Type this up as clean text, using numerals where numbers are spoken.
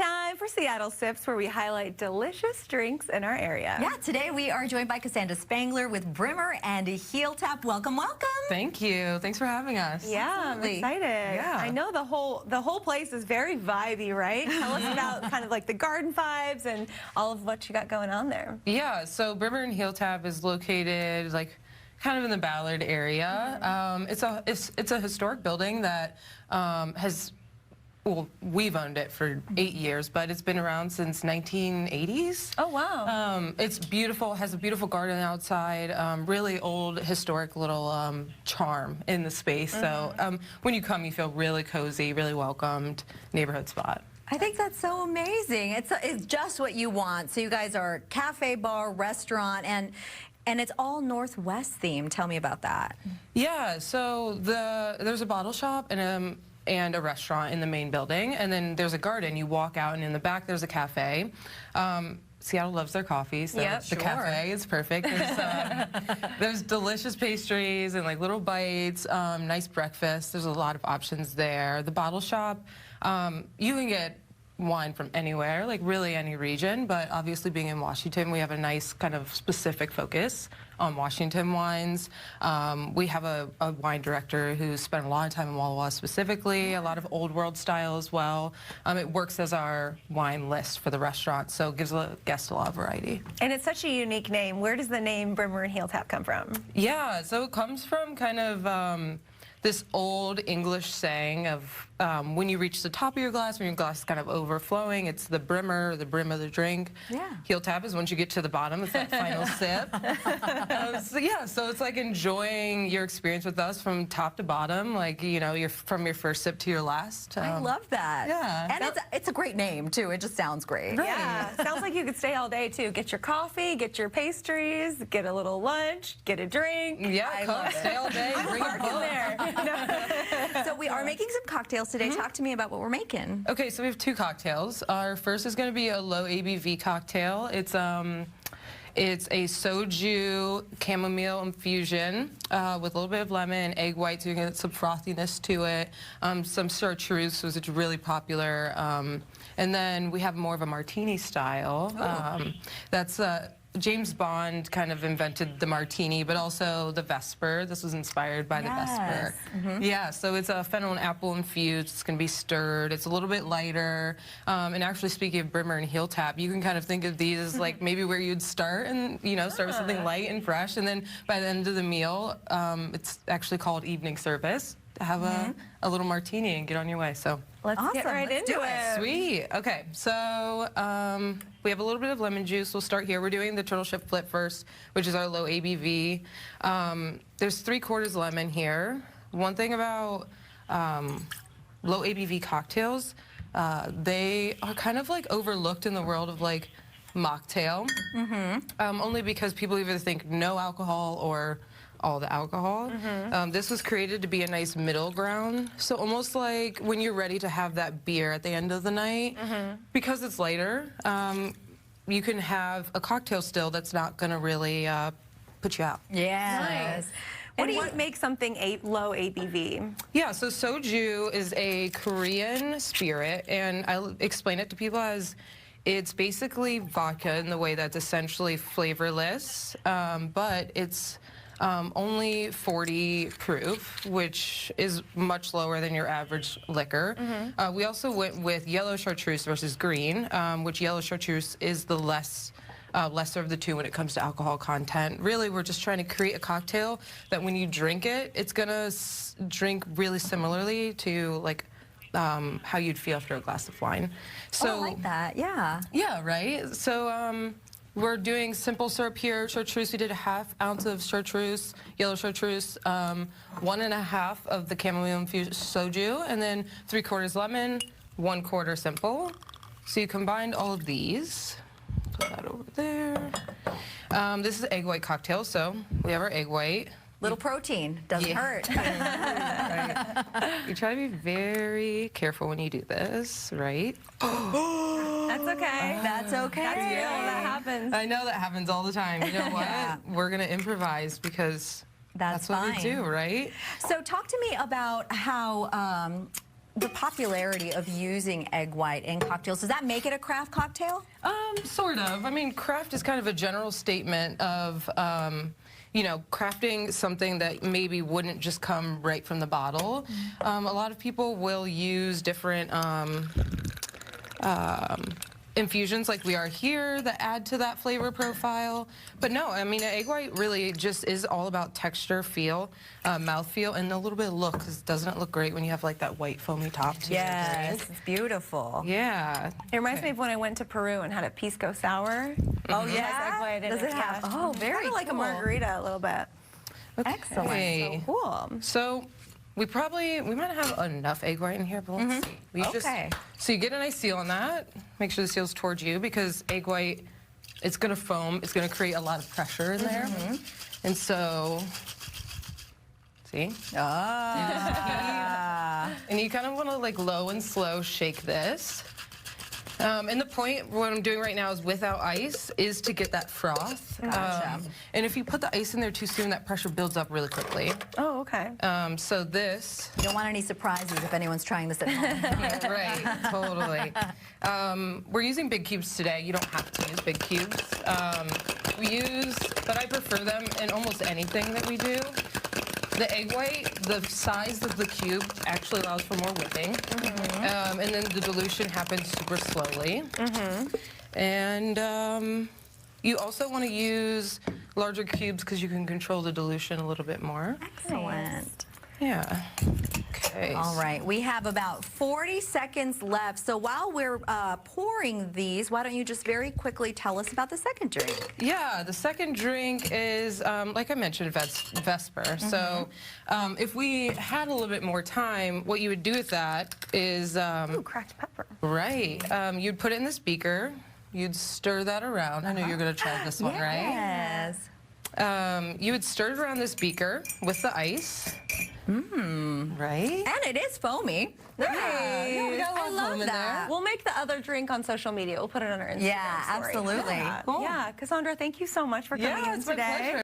time for Seattle Sips, where we highlight delicious drinks in our area. Yeah, today we are joined by Kassondra Spangler with Brimmer and Heeltap. Welcome, welcome. Thank you. Thanks for having us. Yeah, Absolutely. I'm excited. Yeah. I know the whole place is very vibey, right? Tell us about kind of like the garden vibes and all of what you got going on there. Yeah, so Brimmer and Heeltap is located like kind of in the Ballard area. It's a historic building that has. Well, we've owned it for 8 years, but it's been around since 1980s. Oh, wow. It's beautiful, has a beautiful garden outside, really old, historic little charm in the space. So when you come, you feel really cozy, really welcomed, neighborhood spot. I think that's so amazing. It's just what you want. So you guys are cafe, bar, restaurant, and it's all Northwest themed. Tell me about that. Yeah, so there's a bottle shop and a restaurant in the main building, and then there's a garden. You walk out, and in the back there's a cafe. Seattle loves their coffee, so the cafe is perfect. There's delicious pastries and like little bites, nice breakfast. There's a lot of options there. The bottle shop, you can get wine from anywhere, like really any region, but obviously being in Washington, we have a nice kind of specific focus on Washington wines. We have a wine director who spent a lot of time in Walla Walla specifically, a lot of old world style as well. It works as our wine list for the restaurant, so it gives the guests a lot of variety. And it's such a unique name. Where does the name Brimmer and Heeltap come from? Yeah, so it comes from kind of this old English saying of when you reach the top of your glass, when your glass is kind of overflowing, it's the brimmer, the brim of the drink. Yeah. Heeltap is once you get to the bottom, it's that final sip. So it's like enjoying your experience with us from top to bottom, like, you know, from your first sip to your last. I love that. Yeah. And it's a great name, too. It just sounds great. Right. Yeah, sounds like you could stay all day, too. Get your coffee, get your pastries, get a little lunch, get a drink. Yeah, come stay all day, bring a book. There. So we are making some cocktails today. Talk to me about what we're making. Okay, so we have two cocktails. Our first is going to be a low ABV cocktail. It's a soju chamomile infusion with a little bit of lemon, egg white, so you can get some frothiness to it. Some chartreuse, which is really popular. And then we have more of a martini style. That's James Bond kind of invented the martini, but also the Vesper. This was inspired by the Vesper. Yeah, so it's a fennel and apple infused. It's going to be stirred. It's a little bit lighter. And actually, speaking of Brimmer and Heeltap, you can kind of think of these as like maybe where you'd start and, you know, start with something light and fresh. And then by the end of the meal, it's actually called evening service. Have a little martini and get on your way. So Let's get right into it. Sweet. Okay, so we have a little bit of lemon juice. We'll start here. We're doing the turtle ship flip first, which is our low ABV. There's 3/4 lemon here. One thing about low ABV cocktails, they are kind of like overlooked in the world of like mocktail, only because people either think no alcohol or all the alcohol. This was created to be a nice middle ground. So almost like when you're ready to have that beer at the end of the night, because it's lighter, you can have a cocktail still that's not gonna really put you out. Yes. Nice. What makes something low ABV? Yeah, so soju is a Korean spirit, and I explain it to people as it's basically vodka in the way that's essentially flavorless, but it's only 40 proof, which is much lower than your average liquor. We also went with yellow chartreuse versus green, which yellow chartreuse is the lesser of the two when it comes to alcohol content. Really, we're just trying to create a cocktail that when you drink it, it's gonna drink really similarly to like how you'd feel after a glass of wine. So I like that, yeah. Yeah, right? So we're doing simple syrup here. Chartreuse, we did 1/2 ounce of chartreuse, yellow chartreuse, 1.5 of the chamomile infused soju, and then 3/4 lemon, 1/4 simple. So you combined all of these. Put that over there. This is an egg white cocktail, so we have our egg white. Little protein, doesn't hurt. Right. You try to be very careful when you do this, right? That's okay. That's okay. That's real. That happens. I know that happens all the time. You know what? Yeah. We're going to improvise because That's what fine. we do, right? So talk to me about how the popularity of using egg white in cocktails, does that make it a craft cocktail? Sort of. I mean, craft is kind of a general statement of, you know, crafting something that maybe wouldn't just come right from the bottle. A lot of people will use different infusions like we are here that add to that flavor profile. But no, I mean, an egg white really just is all about texture, feel, mouthfeel, and a little bit of look, because doesn't it look great when you have like that white foamy top to your Yes, drink? it's beautiful. Yeah. It reminds me of when I went to Peru and had a pisco sour. Oh, Has yeah? egg white in Does it have? yeah. Oh, very Kind of like a cool. margarita a little bit. Excellent. So cool. So we might have enough egg white in here, but let's see. We Okay. So you get a nice seal on that. Make sure the seal's towards you, because egg white, it's gonna foam. It's gonna create a lot of pressure in there. And so, see? Ah. And you kind of wanna like low and slow shake this. And the point, what I'm doing right now is without ice, is to get that froth. Gotcha. And if you put the ice in there too soon, that pressure builds up really quickly. Oh, okay. So this, You don't want any surprises if anyone's trying this at home. right, totally. We're using big cubes today. You don't have to use big cubes. But I prefer them in almost anything that we do. The egg white, the size of the cube actually allows for more whipping. And then the dilution happens super slowly. And you also want to use larger cubes because you can control the dilution a little bit more. Excellent. Yeah. Okay. All right, we have about 40 seconds left. So while we're pouring these, why don't you just very quickly tell us about the second drink? Yeah, the second drink is, like I mentioned, Vesper. So if we had a little bit more time, what you would do with that is... Ooh, cracked pepper. right. You'd put it in this beaker. You'd stir that around. I know you're going to try this one, right? Yes. You would stir it around this beaker with the ice. Right? And it is foamy. Yeah, we got a lot I of love foam in that. there. We'll make the other drink on social media. We'll put it on our Instagram Yeah, story. absolutely. Yeah. Cool. Yeah, Kassondra, thank you so much for coming Yeah, in it's my today. pleasure.